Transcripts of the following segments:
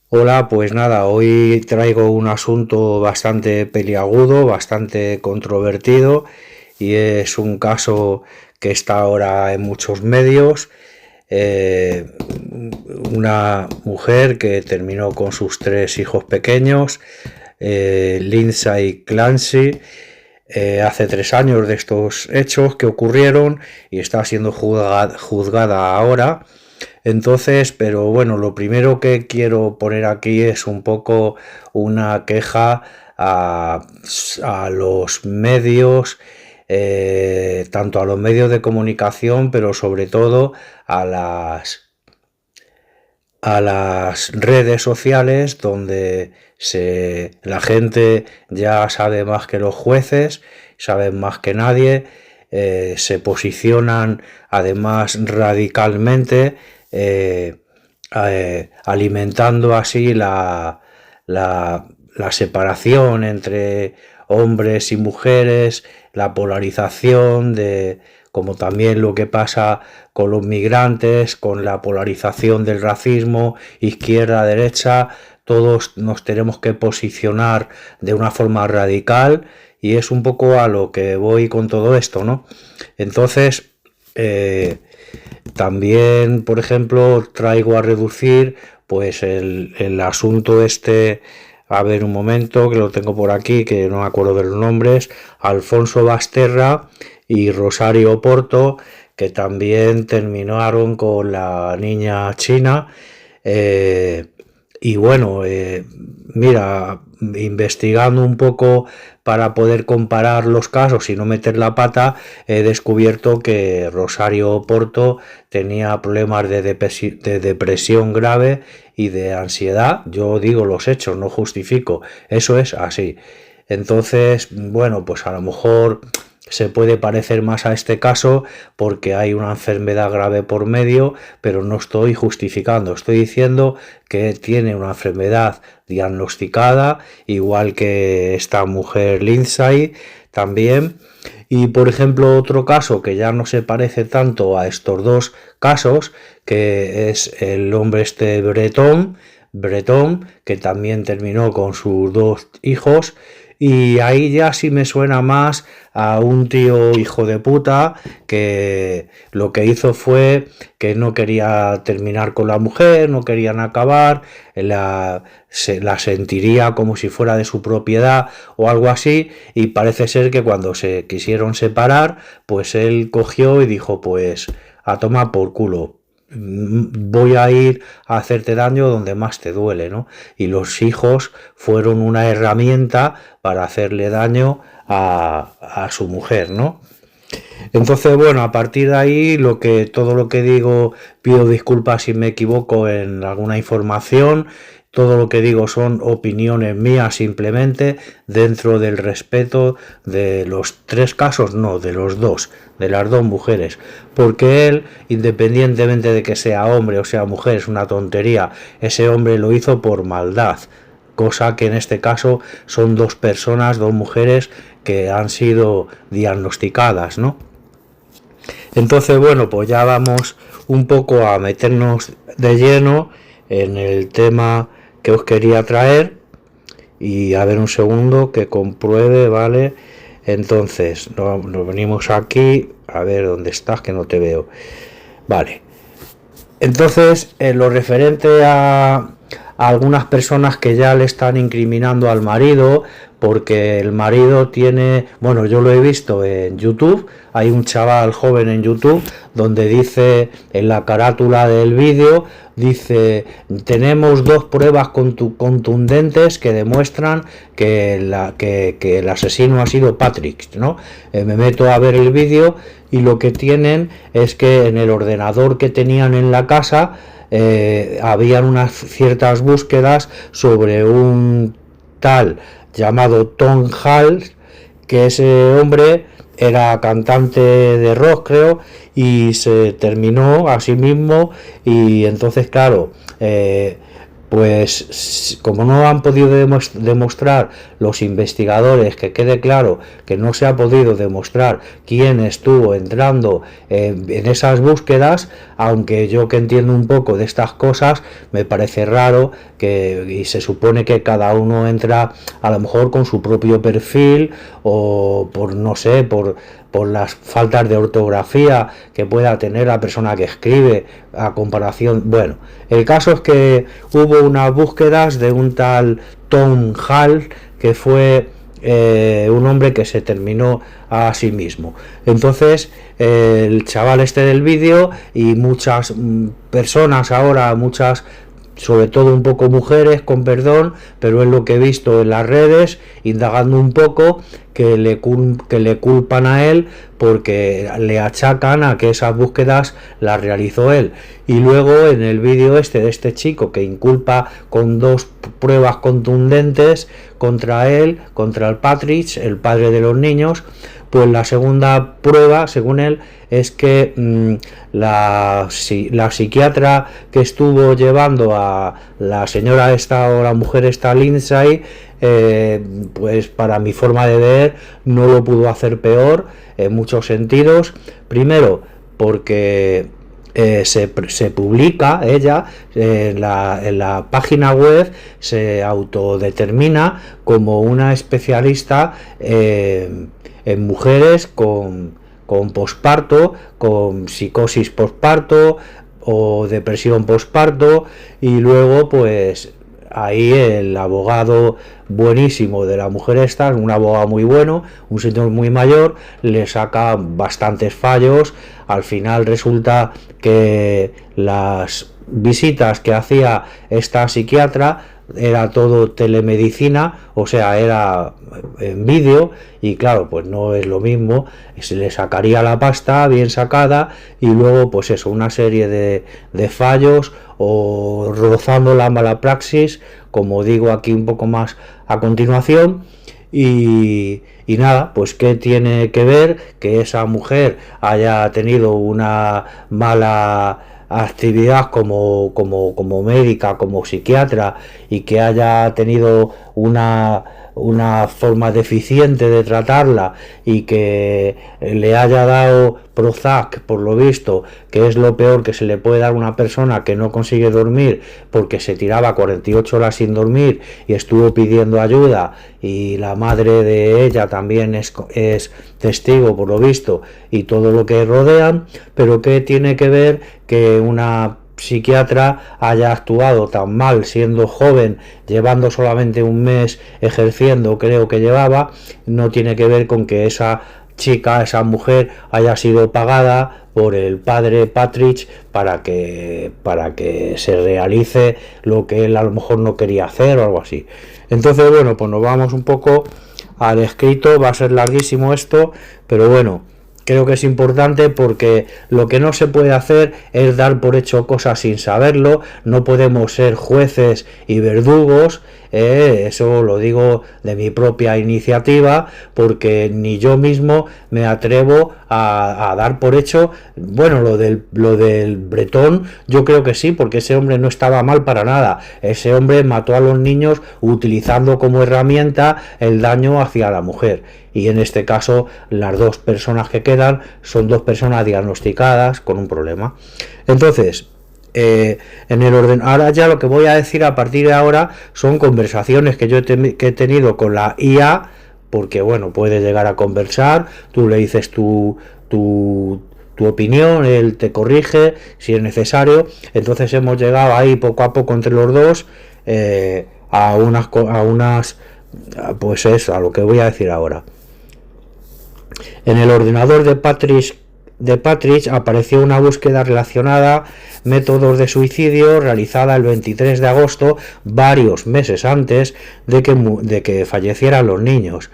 Hola, pues nada, hoy traigo un asunto bastante peliagudo, bastante controvertido y es un caso que está ahora en muchos medios. Eh, una mujer que terminó con sus tres hijos pequeños, Lindsay Clancy, hace 3 años de estos hechos que ocurrieron y está siendo juzgada ahora. Entonces, pero bueno, lo primero que quiero poner aquí es un poco una queja a los medios, tanto a los medios de comunicación, pero sobre todo a las redes sociales donde la gente ya sabe más que los jueces, saben más que nadie, se posicionan además radicalmente, alimentando así la separación entre hombres y mujeres, la polarización de como también lo que pasa con los migrantes, con la polarización del racismo, izquierda-derecha, todos nos tenemos que posicionar de una forma radical y es un poco a lo que voy con todo esto, ¿no? Entonces, también, por ejemplo, traigo a reducir pues el asunto este, a ver un momento, que lo tengo por aquí, que no me acuerdo de los nombres, Alfonso Basterra y Rosario Porto, que también terminaron con la niña china. eh, y bueno, mira, investigando un poco para poder comparar los casos y no meter la pata, he descubierto que Rosario Porto tenía problemas de depresión grave y de ansiedad. Yo digo los hechos, no justifico. Eso es así. Entonces, bueno, pues a lo mejor se puede parecer más a este caso porque hay una enfermedad grave por medio, pero no estoy justificando, estoy diciendo que tiene una enfermedad diagnosticada, igual que esta mujer Lindsay también. Y por ejemplo, otro caso que ya no se parece tanto a estos dos casos, que es el hombre este Bretón, que también terminó con sus dos hijos, y ahí ya sí me suena más a un tío hijo de puta que lo que hizo fue que no quería terminar con la mujer, no querían acabar, la sentiría como si fuera de su propiedad o algo así, y parece ser que cuando se quisieron separar, pues él cogió y dijo, pues a tomar por culo, voy a ir a hacerte daño donde más te duele, ¿no? Y los hijos fueron una herramienta para hacerle daño a su mujer, ¿no? Entonces, bueno, a partir de ahí, todo lo que digo, pido disculpas si me equivoco en alguna información. Todo lo que digo son opiniones mías simplemente dentro del respeto de los tres casos, no, de los dos, de las dos mujeres. Porque él, independientemente de que sea hombre o sea mujer, es una tontería. Ese hombre lo hizo por maldad, cosa que en este caso son dos personas, dos mujeres que han sido diagnosticadas, ¿no? Entonces, bueno, pues ya vamos un poco a meternos de lleno en el tema que os quería traer y a ver un segundo que compruebe, ¿vale? Entonces, nos venimos aquí, a ver dónde estás, que no te veo. Vale, entonces, en lo referente a algunas personas que ya le están incriminando al marido, porque el marido tiene, bueno, yo lo he visto en YouTube, hay un chaval joven en YouTube donde dice en la carátula del vídeo, dice, tenemos dos pruebas contundentes que demuestran que el asesino ha sido Patrick, ¿no? Me meto a ver el vídeo y lo que tienen es que en el ordenador que tenían en la casa habían unas ciertas búsquedas sobre un tal llamado Tom Hall, que ese hombre era cantante de rock, creo, y se terminó a sí mismo y entonces, claro, pues como no han podido demostrar los investigadores, que quede claro que no se ha podido demostrar quién estuvo entrando en esas búsquedas, aunque yo que entiendo un poco de estas cosas, me parece raro y se supone que cada uno entra a lo mejor con su propio perfil, o por no sé, por las faltas de ortografía que pueda tener la persona que escribe a comparación. Bueno, el caso es que hubo unas búsquedas de un tal Tom Hall, que fue un hombre que se terminó a sí mismo. Entonces el chaval este del vídeo y muchas personas ahora, muchas, sobre todo un poco mujeres, con perdón, pero es lo que he visto en las redes, indagando un poco, que le culpan a él porque le achacan a que esas búsquedas las realizó él. Y luego en el vídeo este de este chico que inculpa con dos pruebas contundentes contra él, contra el Patrick, el padre de los niños, pues la segunda prueba, según él, es que la psiquiatra que estuvo llevando a la señora esta, o la mujer esta, Lindsay, pues para mi forma de ver no lo pudo hacer peor en muchos sentidos. Primero porque se publica ella en la página web, se autodetermina como una especialista en mujeres con posparto, con psicosis posparto o depresión posparto, y luego pues ahí el abogado buenísimo de la mujer esta, un abogado muy bueno, un señor muy mayor, le saca bastantes fallos. Al final resulta que las visitas que hacía esta psiquiatra era todo telemedicina, o sea, era en vídeo, y claro, pues no es lo mismo, se le sacaría la pasta bien sacada, y luego pues eso, una serie de fallos, o rozando la mala praxis, como digo aquí un poco más a continuación. Y nada, pues qué tiene que ver que esa mujer haya tenido una mala actividad como médica, como psiquiatra, y que haya tenido una forma deficiente de tratarla, y que le haya dado Prozac, por lo visto, que es lo peor que se le puede dar a una persona que no consigue dormir, porque se tiraba 48 horas sin dormir y estuvo pidiendo ayuda, y la madre de ella también es testigo, por lo visto, y todo lo que rodean. Pero ¿qué tiene que ver que una psiquiatra haya actuado tan mal siendo joven, llevando solamente un mes ejerciendo, creo que llevaba? No tiene que ver con que esa chica, esa mujer, haya sido pagada por el padre Patrick para que se realice lo que él a lo mejor no quería hacer o algo así. Entonces, bueno, pues nos vamos un poco al escrito. Va a ser larguísimo esto, pero bueno, creo que es importante, porque lo que no se puede hacer es dar por hecho cosas sin saberlo. No podemos ser jueces y verdugos, eso lo digo de mi propia iniciativa, porque ni yo mismo me atrevo a dar por hecho. Bueno, lo del Bretón, yo creo que sí, porque ese hombre no estaba mal para nada. Ese hombre mató a los niños utilizando como herramienta el daño hacia la mujer, y en este caso las dos personas que quedan son dos personas diagnosticadas con un problema. Entonces, en el orden, ahora ya lo que voy a decir a partir de ahora son conversaciones que yo que he tenido con la IA, porque bueno, puede llegar a conversar, tú le dices tu opinión, él te corrige si es necesario. Entonces hemos llegado ahí poco a poco entre los dos a unas pues eso, a lo que voy a decir ahora. En el ordenador de Patrick apareció una búsqueda relacionada métodos de suicidio realizada el 23 de agosto, varios meses antes de que fallecieran los niños.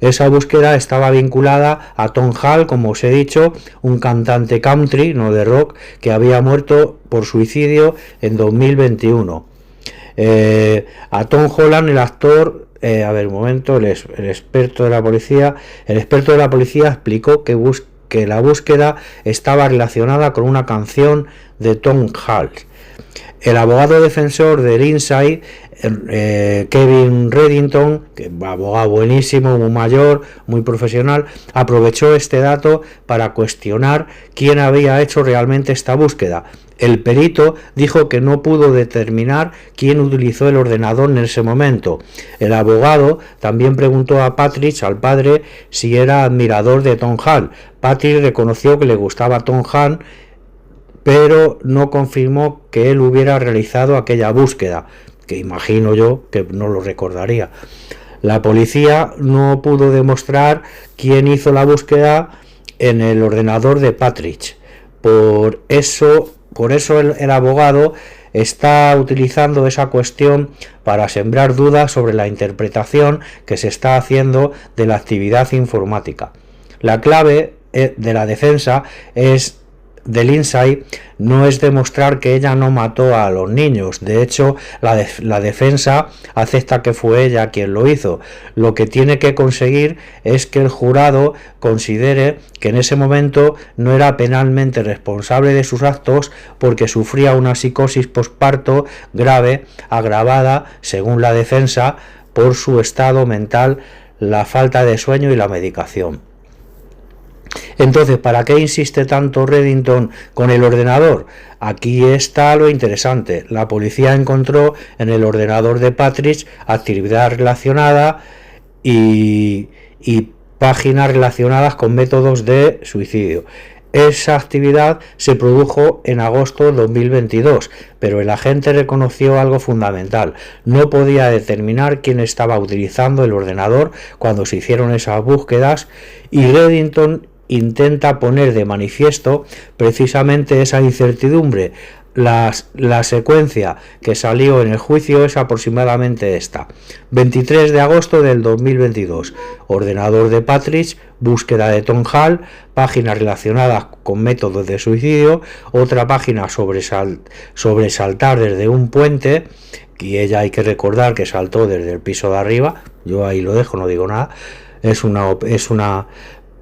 Esa búsqueda estaba vinculada a Tom Hall, como os he dicho, un cantante country, no de rock, que había muerto por suicidio en 2021. A Tom Holland, el actor, a ver un momento, el experto de la policía explicó que la búsqueda estaba relacionada con una canción de Tom Hall. El abogado defensor de Lindsay, Kevin Reddington, que abogado buenísimo, muy mayor, muy profesional, aprovechó este dato para cuestionar quién había hecho realmente esta búsqueda. El perito dijo que no pudo determinar quién utilizó el ordenador en ese momento. El abogado también preguntó a Patrick, al padre, si era admirador de Tom Hall. Patrick reconoció que le gustaba Tom Hall, pero no confirmó que él hubiera realizado aquella búsqueda, que imagino yo que no lo recordaría. La policía no pudo demostrar quién hizo la búsqueda en el ordenador de Patrick. Por eso el abogado está utilizando esa cuestión para sembrar dudas sobre la interpretación que se está haciendo de la actividad informática. La clave de la defensa de Lindsay no es demostrar que ella no mató a los niños. De hecho, la defensa acepta que fue ella quien lo hizo. Lo que tiene que conseguir es que el jurado considere que en ese momento no era penalmente responsable de sus actos porque sufría una psicosis posparto grave, agravada, según la defensa, por su estado mental, la falta de sueño y la medicación. Entonces, ¿para qué insiste tanto Reddington con el ordenador? Aquí está lo interesante. La policía encontró en el ordenador de Patrick actividad relacionada y páginas relacionadas con métodos de suicidio. Esa actividad se produjo en agosto de 2022, pero el agente reconoció algo fundamental. No podía determinar quién estaba utilizando el ordenador cuando se hicieron esas búsquedas, y Reddington intenta poner de manifiesto precisamente esa incertidumbre. La secuencia que salió en el juicio es aproximadamente esta: 23 de agosto del 2022, ordenador de Patrick, búsqueda de Tom Hall, páginas relacionadas con métodos de suicidio, otra página sobre saltar desde un puente, y ella hay que recordar que saltó desde el piso de arriba. Yo ahí lo dejo, no digo nada.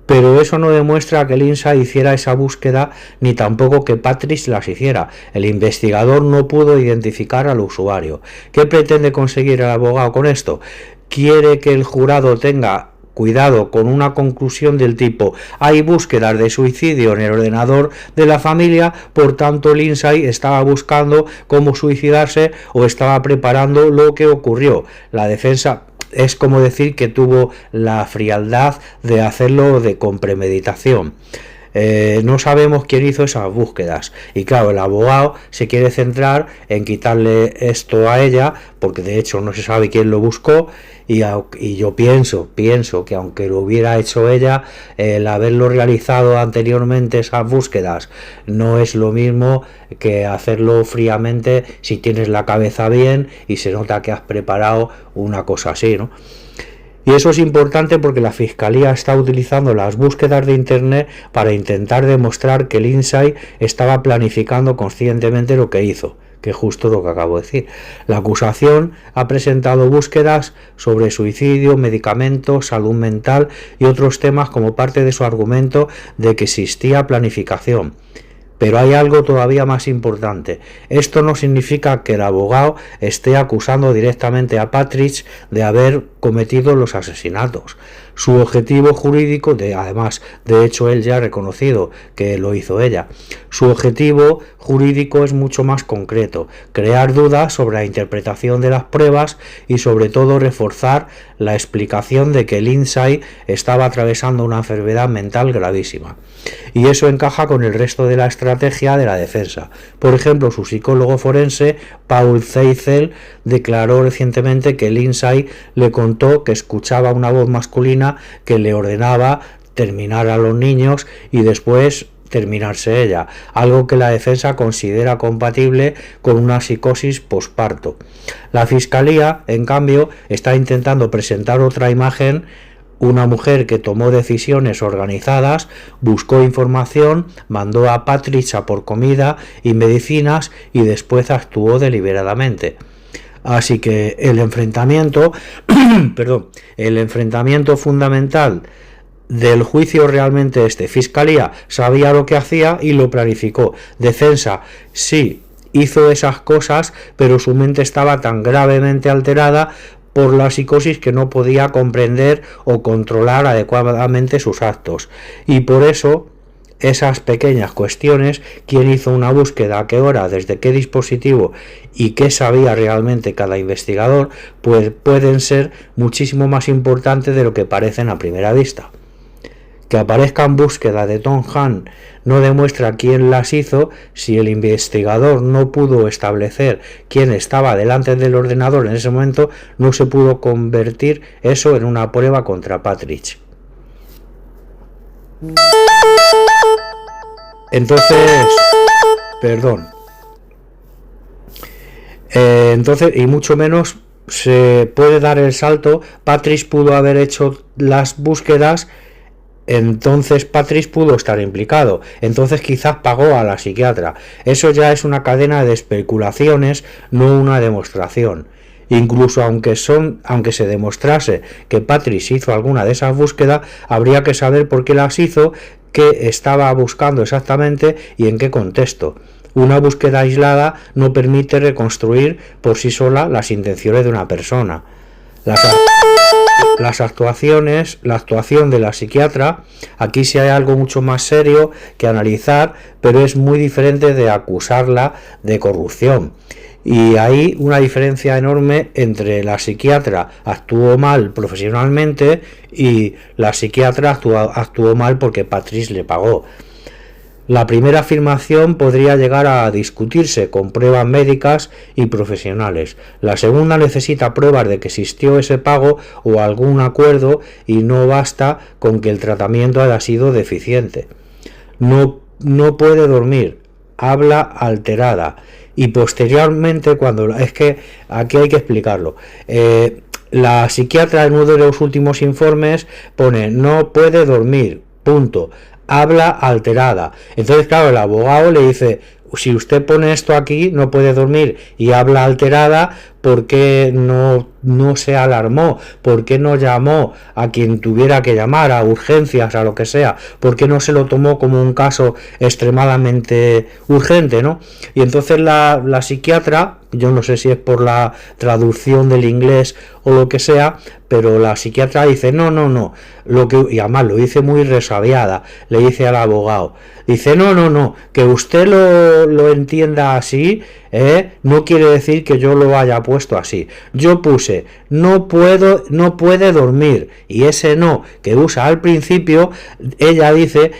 Pero eso no demuestra que Lindsay hiciera esa búsqueda, ni tampoco que Patrick las hiciera. El investigador no pudo identificar al usuario. ¿Qué pretende conseguir el abogado con esto? Quiere que el jurado tenga cuidado con una conclusión del tipo: hay búsquedas de suicidio en el ordenador de la familia, por tanto Lindsay estaba buscando cómo suicidarse o estaba preparando lo que ocurrió. La defensa es como decir que tuvo la frialdad de hacerlo con premeditación. No sabemos quién hizo esas búsquedas, y claro, el abogado se quiere centrar en quitarle esto a ella, porque de hecho no se sabe quién lo buscó, y yo pienso que aunque lo hubiera hecho ella, el haberlo realizado anteriormente esas búsquedas no es lo mismo que hacerlo fríamente si tienes la cabeza bien y se nota que has preparado una cosa así, ¿no? Y eso es importante porque la Fiscalía está utilizando las búsquedas de Internet para intentar demostrar que Lindsay estaba planificando conscientemente lo que hizo, que es justo lo que acabo de decir. La acusación ha presentado búsquedas sobre suicidio, medicamentos, salud mental y otros temas como parte de su argumento de que existía planificación. Pero hay algo todavía más importante. Esto no significa que el abogado esté acusando directamente a Patrick de haber cometido los asesinatos. Su objetivo jurídico, además, de hecho él ya ha reconocido que lo hizo ella, su objetivo jurídico es mucho más concreto: crear dudas sobre la interpretación de las pruebas y sobre todo reforzar la explicación de que Lindsay estaba atravesando una enfermedad mental gravísima. Y eso encaja con el resto de la estrategia de la defensa. Por ejemplo, su psicólogo forense, Paul Zeisel, declaró recientemente que Lindsay le contó que escuchaba una voz masculina que le ordenaba terminar a los niños y después terminarse ella, algo que la defensa considera compatible con una psicosis posparto. La Fiscalía, en cambio, está intentando presentar otra imagen: una mujer que tomó decisiones organizadas, buscó información, mandó a Patrick a por comida y medicinas y después actuó deliberadamente. Así que el enfrentamiento fundamental del juicio realmente Fiscalía sabía lo que hacía y lo planificó. Defensa, sí, hizo esas cosas, pero su mente estaba tan gravemente alterada por la psicosis que no podía comprender o controlar adecuadamente sus actos. Y por eso esas pequeñas cuestiones, quién hizo una búsqueda, a qué hora, desde qué dispositivo y qué sabía realmente cada investigador, pues pueden ser muchísimo más importantes de lo que parecen a primera vista. Que aparezca en búsqueda de Tom Hunt no demuestra quién las hizo si el investigador no pudo establecer quién estaba delante del ordenador en ese momento. No se pudo convertir eso en una prueba contra Partridge. Entonces, perdón. Entonces, y mucho menos se puede dar el salto. Partridge pudo haber hecho las búsquedas. Entonces Partridge pudo estar implicado, entonces quizás pagó a la psiquiatra. Eso ya es una cadena de especulaciones, no una demostración. Incluso aunque se demostrase que Partridge hizo alguna de esas búsquedas, habría que saber por qué las hizo, qué estaba buscando exactamente y en qué contexto. Una búsqueda aislada no permite reconstruir por sí sola las intenciones de una persona. La actuación de la psiquiatra, aquí sí hay algo mucho más serio que analizar, pero es muy diferente de acusarla de corrupción. Y hay una diferencia enorme entre la psiquiatra actuó mal profesionalmente y la psiquiatra actuó mal porque Partridge le pagó. La primera afirmación podría llegar a discutirse con pruebas médicas y profesionales. La segunda necesita pruebas de que existió ese pago o algún acuerdo y no basta con que el tratamiento haya sido deficiente. No puede dormir, habla alterada y posteriormente es que aquí hay que explicarlo. La psiquiatra en uno de los últimos informes pone no puede dormir, punto. Habla alterada. Entonces, claro, el abogado le dice, si usted pone esto aquí, no puede dormir y habla alterada, ¿por qué no se alarmó? ¿Por qué no llamó a quien tuviera que llamar, a urgencias, a lo que sea? ¿Por qué no se lo tomó como un caso extremadamente urgente, ¿no? Y entonces la psiquiatra, yo no sé si es por la traducción del inglés o lo que sea, pero la psiquiatra dice, no, y además lo dice muy resabiada, le dice al abogado, dice, no, que usted lo entienda así, no quiere decir que yo lo haya puesto así. Yo puse, no puede dormir, y ese no que usa al principio, ella dice,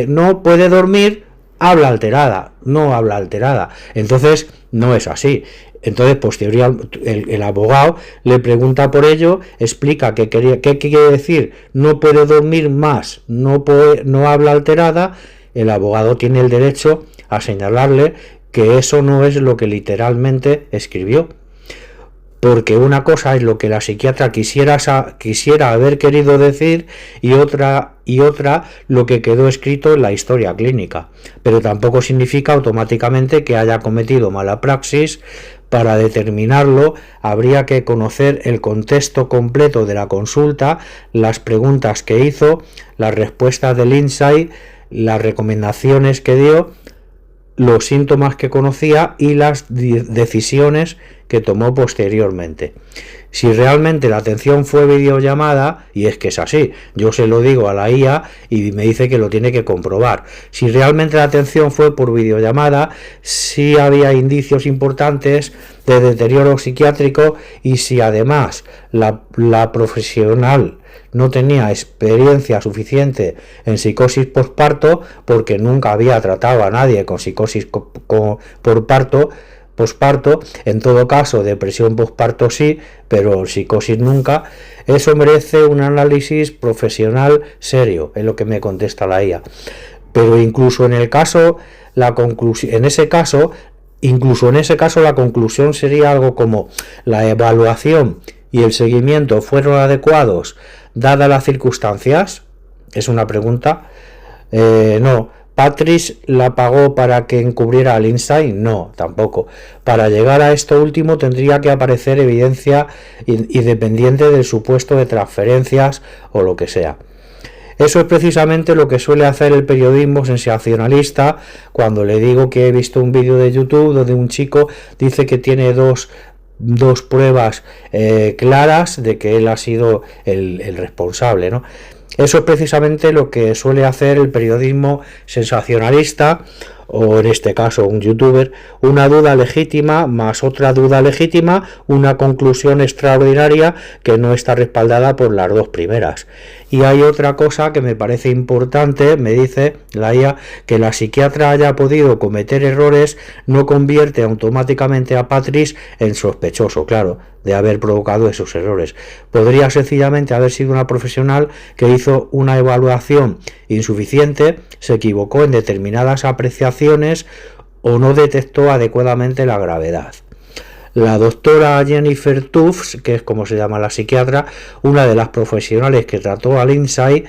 no puede dormir, habla alterada, no habla alterada. Entonces, no es así. Entonces, posteriormente, el abogado le pregunta por ello, explica qué quiere decir, no puede dormir más, no habla alterada. El abogado tiene el derecho a señalarle que eso no es lo que literalmente escribió. Porque una cosa es lo que la psiquiatra quisiera haber querido decir y otra lo que quedó escrito en la historia clínica. Pero tampoco significa automáticamente que haya cometido mala praxis. Para determinarlo, habría que conocer el contexto completo de la consulta, las preguntas que hizo, las respuestas del insight, las recomendaciones que dio, los síntomas que conocía y las decisiones que tomó posteriormente. Si realmente la atención fue videollamada, y es que es así, yo se lo digo a la IA y me dice que lo tiene que comprobar. Si realmente la atención fue por videollamada, sí había indicios importantes de deterioro psiquiátrico, y si además la profesional no tenía experiencia suficiente en psicosis posparto, porque nunca había tratado a nadie con psicosis posparto, en todo caso depresión posparto sí, pero psicosis nunca, eso merece un análisis profesional serio, es lo que me contesta la IA. Pero incluso en ese caso la conclusión sería algo como la evaluación y el seguimiento fueron adecuados dadas las circunstancias. Es una pregunta. No. ¿Partridge la pagó para que encubriera al insight? No, tampoco. Para llegar a esto último tendría que aparecer evidencia independiente del supuesto de transferencias o lo que sea. Eso es precisamente lo que suele hacer el periodismo sensacionalista cuando le digo que he visto un vídeo de YouTube donde un chico dice que tiene dos pruebas claras de que él ha sido el responsable, ¿no? Eso es precisamente lo que suele hacer el periodismo sensacionalista, o en este caso un youtuber, una duda legítima más otra duda legítima, una conclusión extraordinaria que no está respaldada por las dos primeras. Y hay otra cosa que me parece importante, me dice la IA, que la psiquiatra haya podido cometer errores no convierte automáticamente a Patrice en sospechoso, claro, de haber provocado esos errores. Podría sencillamente haber sido una profesional que hizo una evaluación insuficiente, se equivocó en determinadas apreciaciones o no detectó adecuadamente la gravedad. La doctora Jennifer Tufts, que es como se llama la psiquiatra, una de las profesionales que trató a Lindsay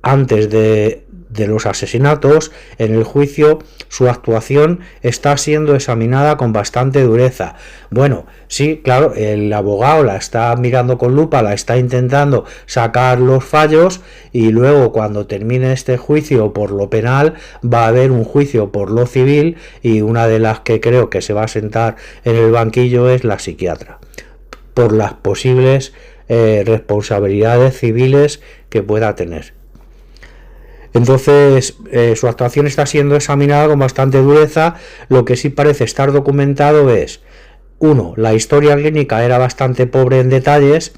antes de los asesinatos, en el juicio su actuación está siendo examinada con bastante dureza. Bueno, sí, claro, el abogado la está mirando con lupa, la está intentando sacar los fallos y luego cuando termine este juicio por lo penal va a haber un juicio por lo civil y una de las que creo que se va a sentar en el banquillo es la psiquiatra por las posibles responsabilidades civiles que pueda tener. Entonces su actuación está siendo examinada con bastante dureza. Lo que sí parece estar documentado es, uno, la historia clínica era bastante pobre en detalles,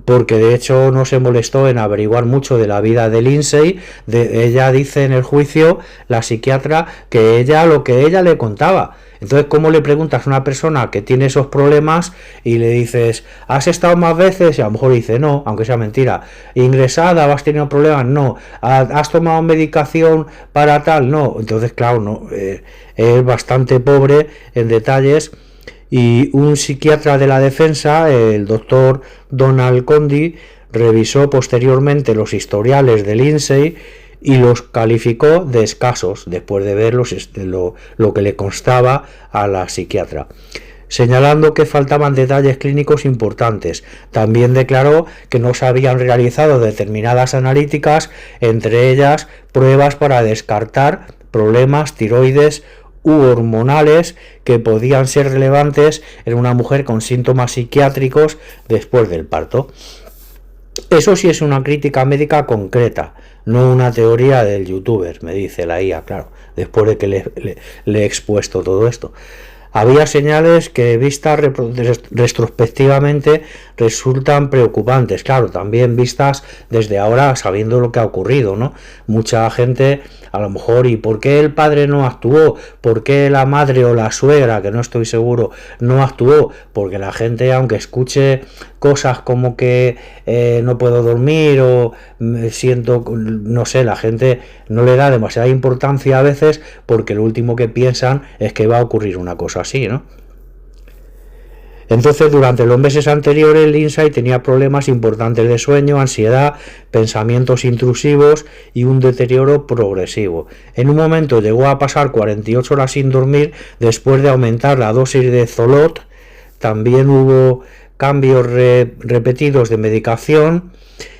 porque de hecho no se molestó en averiguar mucho de la vida de Lindsay. Ella dice en el juicio, la psiquiatra, que lo que ella le contaba. Entonces, ¿cómo le preguntas a una persona que tiene esos problemas y le dices, ¿has estado más veces? Y a lo mejor dice, no, aunque sea mentira. ¿Ingresada? ¿Has tenido problemas? No. ¿Has tomado medicación para tal? No. Entonces, claro, no, es bastante pobre en detalles. Y un psiquiatra de la defensa, el doctor Donald Condy, revisó posteriormente los historiales de Lindsay y los calificó de escasos después de ver lo que le constaba a la psiquiatra, señalando que faltaban detalles clínicos importantes. También declaró que no se habían realizado determinadas analíticas, entre ellas pruebas para descartar problemas tiroides u hormonales que podían ser relevantes en una mujer con síntomas psiquiátricos después del parto. Eso sí es una crítica médica concreta, no una teoría del youtuber, me dice la IA, claro, después de que le he expuesto todo esto. Había señales que vistas retrospectivamente resultan preocupantes, claro, también vistas desde ahora sabiendo lo que ha ocurrido, ¿no? Mucha gente a lo mejor, ¿y por qué el padre no actuó? ¿Por qué la madre o la suegra, que no estoy seguro, no actuó? Porque la gente, aunque escuche cosas como que no puedo dormir o me siento, no sé, la gente no le da demasiada importancia a veces porque lo último que piensan es que va a ocurrir una cosa así, ¿no? Entonces, durante los meses anteriores, Lindsay tenía problemas importantes de sueño, ansiedad, pensamientos intrusivos y un deterioro progresivo. En un momento llegó a pasar 48 horas sin dormir después de aumentar la dosis de Zoloft. También hubo cambios repetidos de medicación.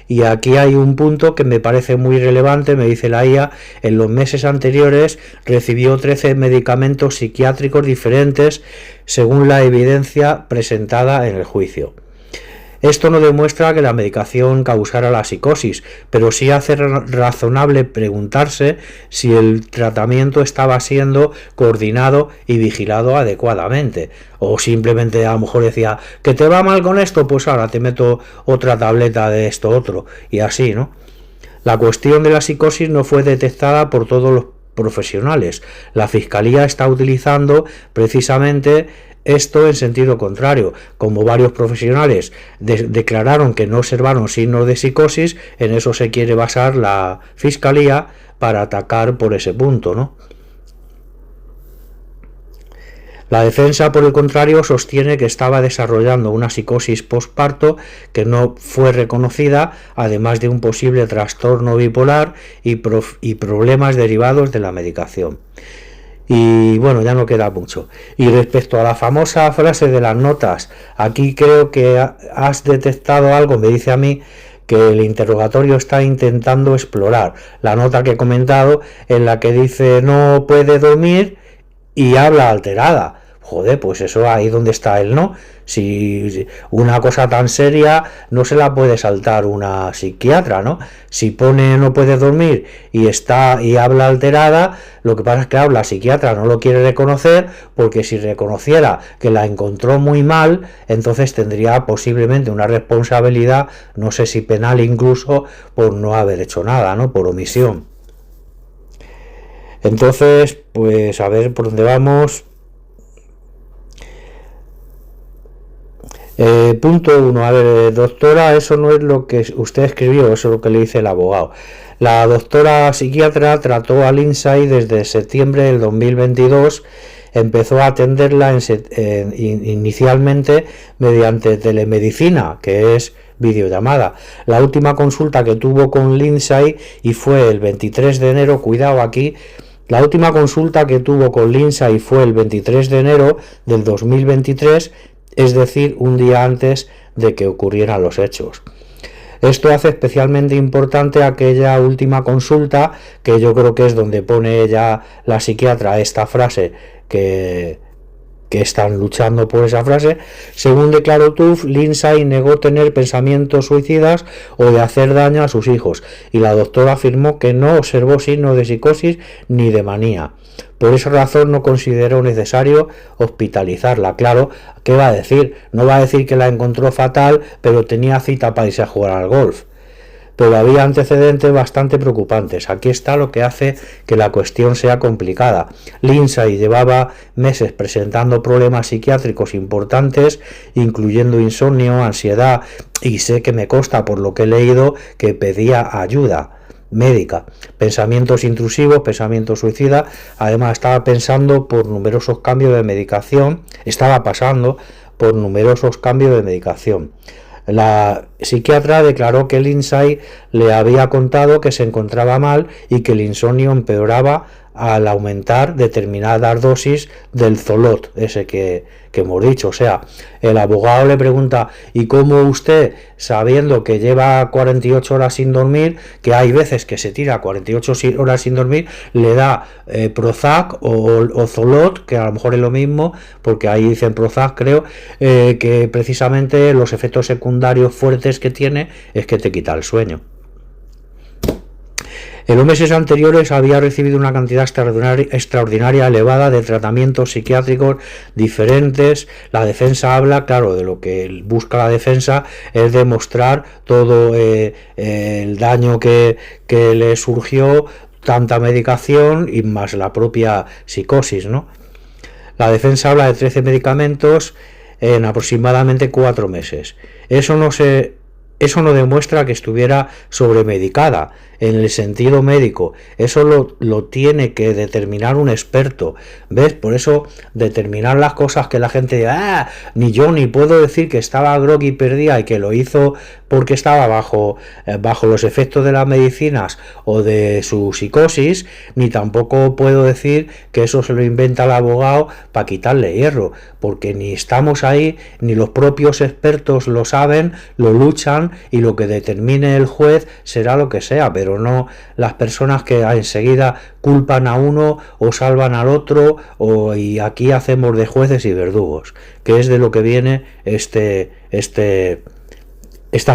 Y aquí hay un punto que me parece muy relevante, me dice la IA, en los meses anteriores recibió 13 medicamentos psiquiátricos diferentes según la evidencia presentada en el juicio. Esto no demuestra que la medicación causara la psicosis, pero sí hace razonable preguntarse si el tratamiento estaba siendo coordinado y vigilado adecuadamente. O simplemente a lo mejor decía, que te va mal con esto, pues ahora te meto otra tableta de esto otro. Y así, ¿no? La cuestión de la psicosis no fue detectada por todos los profesionales. La Fiscalía está utilizando precisamente esto en sentido contrario. Como varios profesionales declararon que no observaron signos de psicosis, en eso se quiere basar la Fiscalía para atacar por ese punto, ¿no? La defensa, por el contrario, sostiene que estaba desarrollando una psicosis postparto que no fue reconocida, además de un posible trastorno bipolar y problemas derivados de la medicación. Y bueno, ya no queda mucho. Y respecto a la famosa frase de las notas, aquí creo que has detectado algo, me dice a mí, que el interrogatorio está intentando explorar. La nota que he comentado en la que dice no puede dormir y habla alterada. Joder, pues eso ahí donde está el no. Si una cosa tan seria no se la puede saltar una psiquiatra, ¿no? Si pone no puede dormir y está y habla alterada, lo que pasa es que la psiquiatra no lo quiere reconocer, porque si reconociera que la encontró muy mal, entonces tendría posiblemente una responsabilidad, no sé si penal incluso, por no haber hecho nada, ¿no? Por omisión. Entonces, pues a ver por dónde vamos. Punto 1. A ver, doctora, eso no es lo que usted escribió, eso es lo que le dice el abogado. La doctora psiquiatra trató a Lindsay desde septiembre del 2022. Empezó a atenderla inicialmente mediante telemedicina, que es videollamada. La última consulta que tuvo con Lindsay y fue el 23 de enero, cuidado aquí, la última consulta que tuvo con Lindsay fue el 23 de enero del 2023, es decir, un día antes de que ocurrieran los hechos. Esto hace especialmente importante aquella última consulta, que yo creo que es donde pone ella, la psiquiatra, esta frase que están luchando por esa frase. Según declaró Tuff, Lindsay negó tener pensamientos suicidas o de hacer daño a sus hijos, y la doctora afirmó que no observó signos de psicosis ni de manía. Por esa razón no consideró necesario hospitalizarla. Claro, ¿qué va a decir? No va a decir que la encontró fatal, pero tenía cita para irse a jugar al golf. Pero había antecedentes bastante preocupantes. Aquí está lo que hace que la cuestión sea complicada. Lindsay llevaba meses presentando problemas psiquiátricos importantes, incluyendo insomnio, ansiedad, y sé que me consta por lo que he leído que pedía ayuda médica, pensamientos intrusivos, pensamientos suicidas. Además estaba pasando por numerosos cambios de medicación. La psiquiatra declaró que Lindsay le había contado que se encontraba mal y que el insomnio empeoraba al aumentar determinadas dosis del Zoloft, ese que hemos dicho. O sea, el abogado le pregunta, ¿y cómo usted, sabiendo que lleva 48 horas sin dormir, que hay veces que se tira 48 horas sin dormir, le da Prozac o Zoloft, que a lo mejor es lo mismo, porque ahí dicen Prozac, creo, que precisamente los efectos secundarios fuertes que tiene es que te quita el sueño? En los meses anteriores había recibido una cantidad extraordinaria elevada de tratamientos psiquiátricos diferentes. La defensa habla, claro, de lo que busca la defensa es demostrar todo el daño que le surgió, tanta medicación y más la propia psicosis, ¿no? La defensa habla de 13 medicamentos en aproximadamente 4 meses. Eso no demuestra que estuviera sobremedicada en el sentido médico. Eso lo tiene que determinar un experto. ¿Ves? Por eso determinar las cosas que la gente diga, ni yo ni puedo decir que estaba groggy y perdía y que lo hizo porque estaba bajo los efectos de las medicinas o de su psicosis, ni tampoco puedo decir que eso se lo inventa el abogado para quitarle hierro, porque ni estamos ahí, ni los propios expertos lo saben, lo luchan, y lo que determine el juez será lo que sea, pero no las personas que enseguida culpan a uno o salvan al otro, y aquí hacemos de jueces y verdugos, que es de lo que viene esta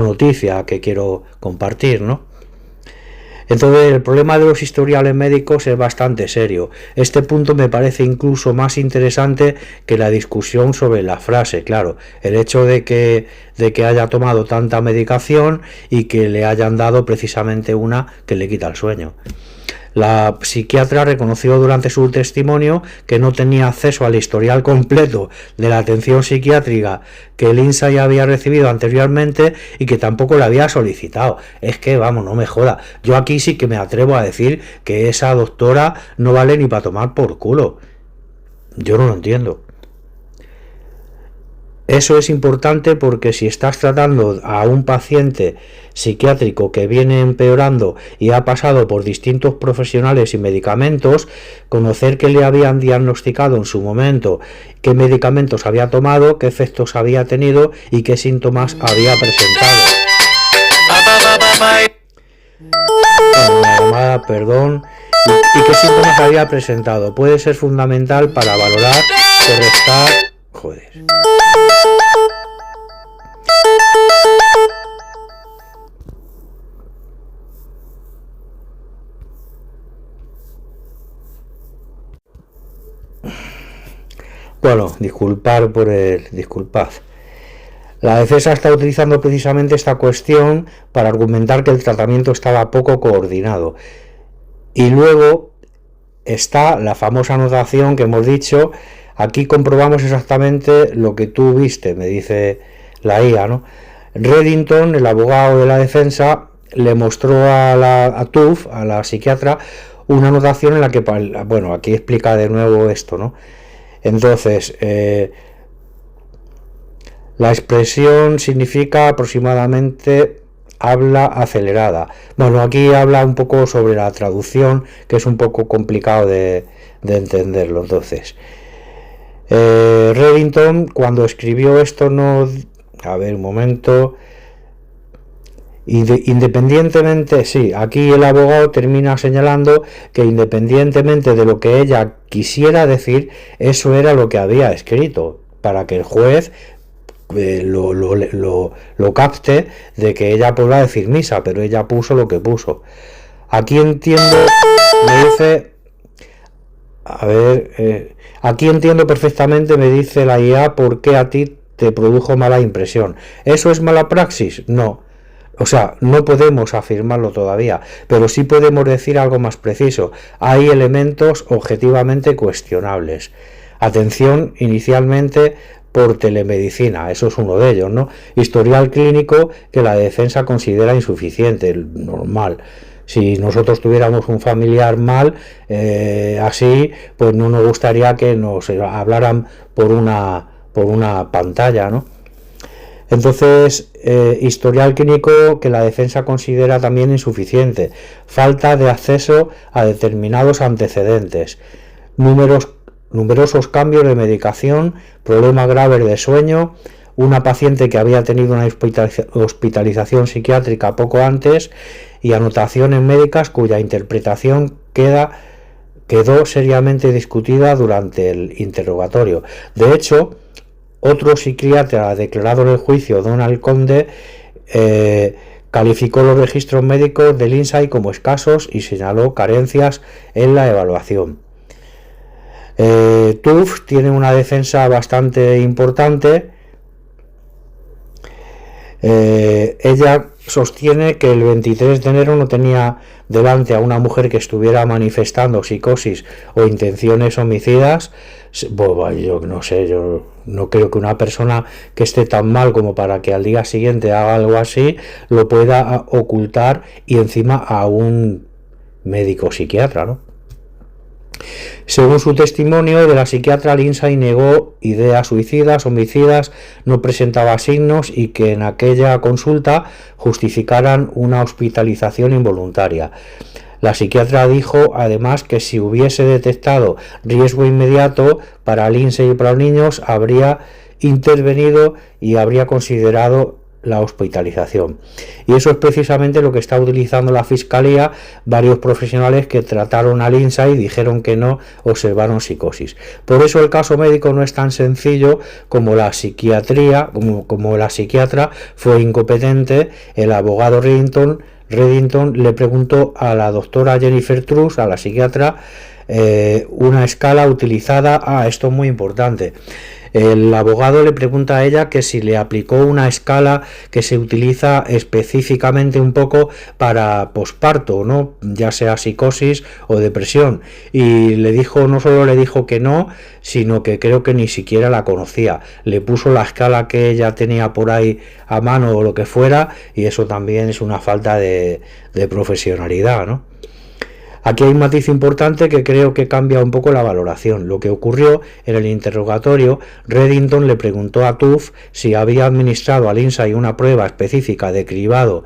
noticia que quiero compartir, ¿no? Entonces, el problema de los historiales médicos es bastante serio. Este punto me parece incluso más interesante que la discusión sobre la frase. Claro, el hecho de que haya tomado tanta medicación y que le hayan dado precisamente una que le quita el sueño. La psiquiatra reconoció durante su testimonio que no tenía acceso al historial completo de la atención psiquiátrica que Lindsay había recibido anteriormente y que tampoco la había solicitado. Es que, vamos, no me joda. Yo aquí sí que me atrevo a decir que esa doctora no vale ni para tomar por culo. Yo no lo entiendo. Eso es importante porque si estás tratando a un paciente psiquiátrico que viene empeorando y ha pasado por distintos profesionales y medicamentos, conocer qué le habían diagnosticado en su momento, qué medicamentos había tomado, qué efectos había tenido y qué síntomas había presentado. Una llamada, perdón. ¿Y qué síntomas había presentado? Puede ser fundamental para valorar o restar. Joder. Bueno, disculpad. La defensa está utilizando precisamente esta cuestión para argumentar que el tratamiento estaba poco coordinado. Y luego está la famosa anotación que hemos dicho. Aquí comprobamos exactamente lo que tú viste, me dice la IA, ¿no? Reddington, el abogado de la defensa, le mostró a Tuff, a la psiquiatra, una anotación en la que, bueno, aquí explica de nuevo esto, ¿no? Entonces, la expresión significa aproximadamente habla acelerada. Bueno, aquí habla un poco sobre la traducción, que es un poco complicado de entenderlo. Entonces, Reddington, cuando escribió esto, no... A ver, un momento... Independientemente, sí, aquí el abogado termina señalando que independientemente de lo que ella quisiera decir, eso era lo que había escrito, para que el juez lo capte de que ella podrá decir misa, pero ella puso lo que puso. Aquí entiendo, me dice, a ver, aquí entiendo perfectamente, me dice la IA, por qué a ti te produjo mala impresión. ¿Eso es mala praxis? No. O sea, no podemos afirmarlo todavía, pero sí podemos decir algo más preciso. Hay elementos objetivamente cuestionables. Atención inicialmente por telemedicina, eso es uno de ellos, ¿no? Historial clínico que la defensa considera insuficiente, normal. Si nosotros tuviéramos un familiar mal, así, pues no nos gustaría que nos hablaran por una pantalla, ¿no? Entonces, historial clínico que la defensa considera también insuficiente, falta de acceso a determinados antecedentes, numerosos cambios de medicación, problemas graves de sueño, una paciente que había tenido una hospitalización psiquiátrica poco antes y anotaciones médicas cuya interpretación quedó seriamente discutida durante el interrogatorio. De hecho, otro psiquiatra declarado en el juicio, Donald Conde, calificó los registros médicos de Lindsay como escasos y señaló carencias en la evaluación. Tuff tiene una defensa bastante importante. Ella sostiene que el 23 de enero no tenía delante a una mujer que estuviera manifestando psicosis o intenciones homicidas. Bueno, yo no sé, yo no creo que una persona que esté tan mal como para que al día siguiente haga algo así lo pueda ocultar, y encima a un médico psiquiatra, ¿no? Según su testimonio de la psiquiatra, Lindsay negó ideas suicidas, homicidas, no presentaba signos y que en aquella consulta justificaran una hospitalización involuntaria. La psiquiatra dijo además que si hubiese detectado riesgo inmediato para Lindsay y para los niños, habría intervenido y habría considerado la hospitalización. Y eso es precisamente lo que está utilizando la fiscalía. Varios profesionales que trataron a Lindsay dijeron que no observaron psicosis. Por eso el caso médico no es tan sencillo como la psiquiatría, como la psiquiatra fue incompetente. El abogado Reddington le preguntó a la doctora Jennifer Truss, a la psiquiatra, una escala utilizada. Esto es muy importante. El abogado le pregunta a ella que si le aplicó una escala que se utiliza específicamente un poco para posparto, ¿no? Ya sea psicosis o depresión, y le dijo, no solo le dijo que no, sino que creo que ni siquiera la conocía. Le puso la escala que ella tenía por ahí a mano o lo que fuera, y eso también es una falta de profesionalidad, ¿no? Aquí hay un matiz importante que creo que cambia un poco la valoración. Lo que ocurrió en el interrogatorio, Reddington le preguntó a Tuff si había administrado a Lindsay una prueba específica de cribado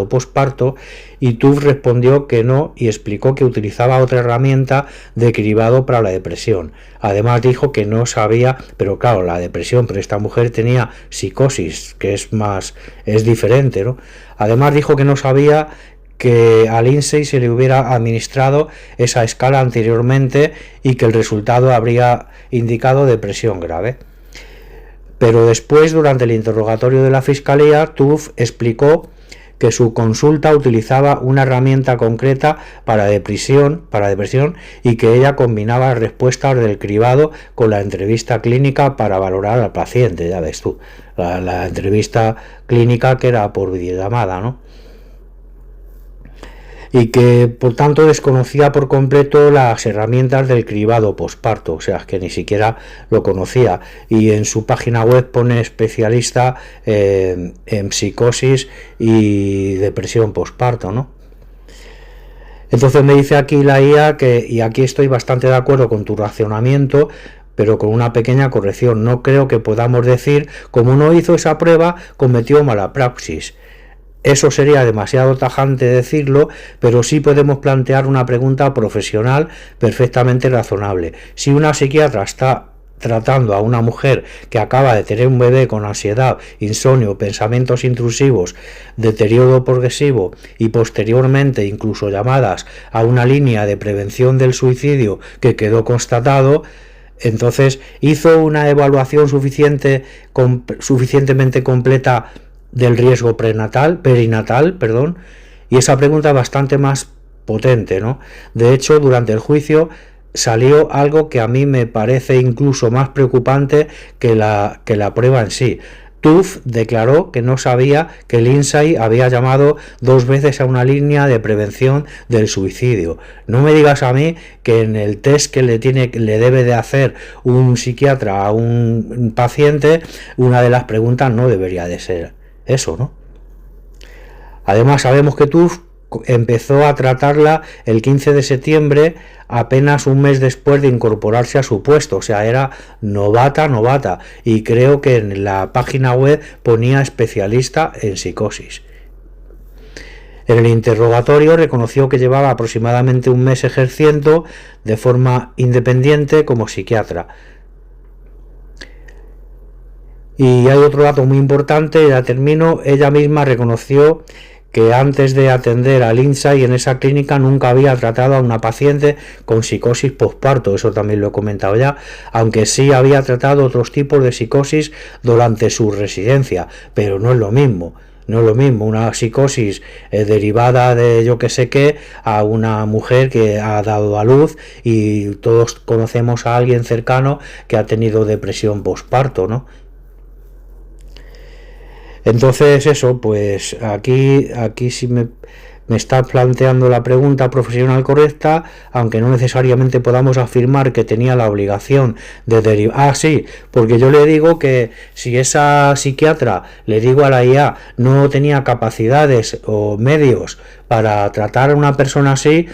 posparto, y Tuff respondió que no y explicó que utilizaba otra herramienta de cribado para la depresión. Además dijo que no sabía, pero claro, la depresión, pero esta mujer tenía psicosis, que es diferente, ¿no? Además dijo que no sabía que a Lindsay se le hubiera administrado esa escala anteriormente y que el resultado habría indicado depresión grave. Pero después, durante el interrogatorio de la fiscalía, Tuff explicó que su consulta utilizaba una herramienta concreta para depresión y que ella combinaba respuestas del cribado con la entrevista clínica para valorar al paciente. Ya ves tú, la entrevista clínica que era por videollamada, ¿no? Y que por tanto desconocía por completo las herramientas del cribado posparto, o sea, que ni siquiera lo conocía, y en su página web pone especialista en psicosis y depresión posparto, ¿no? Entonces me dice aquí la IA que, y aquí estoy bastante de acuerdo con tu razonamiento, pero con una pequeña corrección. No creo que podamos decir, como no hizo esa prueba, cometió mala praxis. Eso sería demasiado tajante decirlo, pero sí podemos plantear una pregunta profesional perfectamente razonable. Si una psiquiatra está tratando a una mujer que acaba de tener un bebé con ansiedad, insomnio, pensamientos intrusivos, deterioro progresivo y posteriormente incluso llamadas a una línea de prevención del suicidio que quedó constatado, entonces hizo una evaluación suficientemente completa del riesgo perinatal, y esa pregunta es bastante más potente, ¿no? De hecho, durante el juicio salió algo que a mí me parece incluso más preocupante que la prueba en sí. Tuff declaró que no sabía que Lindsay había llamado 2 veces a una línea de prevención del suicidio. No me digas a mí que en el test que le debe de hacer un psiquiatra a un paciente, una de las preguntas no debería de ser eso, ¿no? Además sabemos que Tuff empezó a tratarla el 15 de septiembre, apenas un mes después de incorporarse a su puesto, o sea, era novata, y creo que en la página web ponía especialista en psicosis. En el interrogatorio reconoció que llevaba aproximadamente un mes ejerciendo de forma independiente como psiquiatra. Y hay otro dato muy importante, ya termino. Ella misma reconoció que antes de atender a Lindsay en esa clínica nunca había tratado a una paciente con psicosis posparto, eso también lo he comentado ya, aunque sí había tratado otros tipos de psicosis durante su residencia, pero no es lo mismo. No es lo mismo una psicosis derivada de yo que sé qué a una mujer que ha dado a luz, y todos conocemos a alguien cercano que ha tenido depresión posparto, ¿no? Entonces eso, pues aquí sí me está planteando la pregunta profesional correcta, aunque no necesariamente podamos afirmar que tenía la obligación de derivar. Sí, porque yo le digo que si esa psiquiatra, le digo a la IA, no tenía capacidades o medios para tratar a una persona así,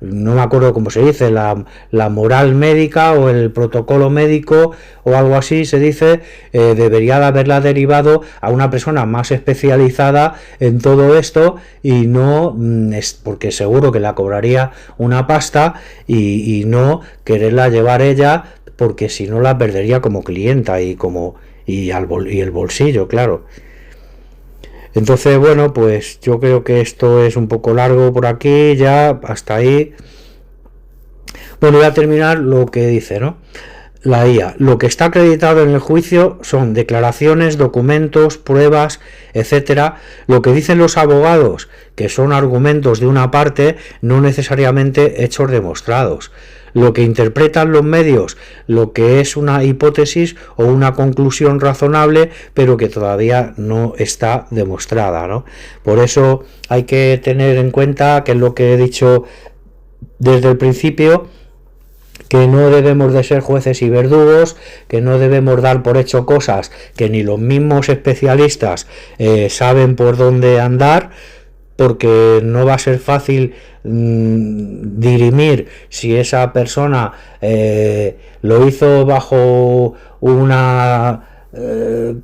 no me acuerdo cómo se dice, la moral médica o el protocolo médico o algo así se dice, debería de haberla derivado a una persona más especializada en todo esto, y no porque seguro que la cobraría una pasta, y no quererla llevar ella, porque si no la perdería como clienta y el bolsillo, claro. Entonces, bueno, pues yo creo que esto es un poco largo por aquí, ya hasta ahí. Bueno, voy a terminar lo que dice, ¿no? La IA. Lo que está acreditado en el juicio son declaraciones, documentos, pruebas, etcétera. Lo que dicen los abogados, que son argumentos de una parte, no necesariamente hechos demostrados. Lo que interpretan los medios, lo que es una hipótesis o una conclusión razonable, pero que todavía no está demostrada, ¿no? Por eso hay que tener en cuenta, que es lo que he dicho desde el principio, que no debemos de ser jueces y verdugos, que no debemos dar por hecho cosas que ni los mismos especialistas saben por dónde andar, porque no va a ser fácil dirimir si esa persona lo hizo bajo una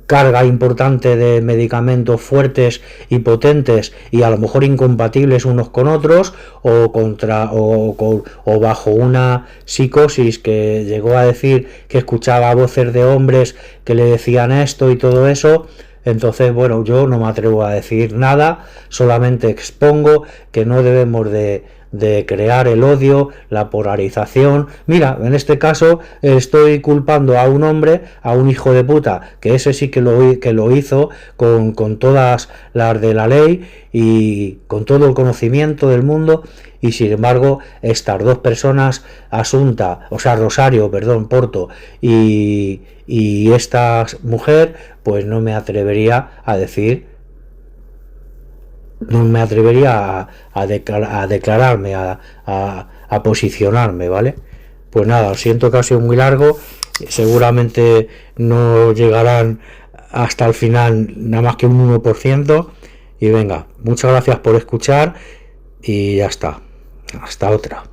carga importante de medicamentos fuertes y potentes y a lo mejor incompatibles unos con otros, o bajo una psicosis que llegó a decir que escuchaba voces de hombres que le decían esto y todo eso. Entonces, bueno, yo no me atrevo a decir nada, solamente expongo que no debemos de crear el odio, la polarización. Mira, en este caso estoy culpando a un hombre, a un hijo de puta, que ese sí que lo hizo con todas las de la ley y con todo el conocimiento del mundo, y sin embargo estas dos personas, Rosario, perdón, Porto y esta mujer, pues no me atrevería a decir, no me atrevería a declararme, a posicionarme, ¿vale? Pues nada, siento que ha sido muy largo, seguramente no llegarán hasta el final nada más que un 1%, y venga, muchas gracias por escuchar y ya está, hasta otra.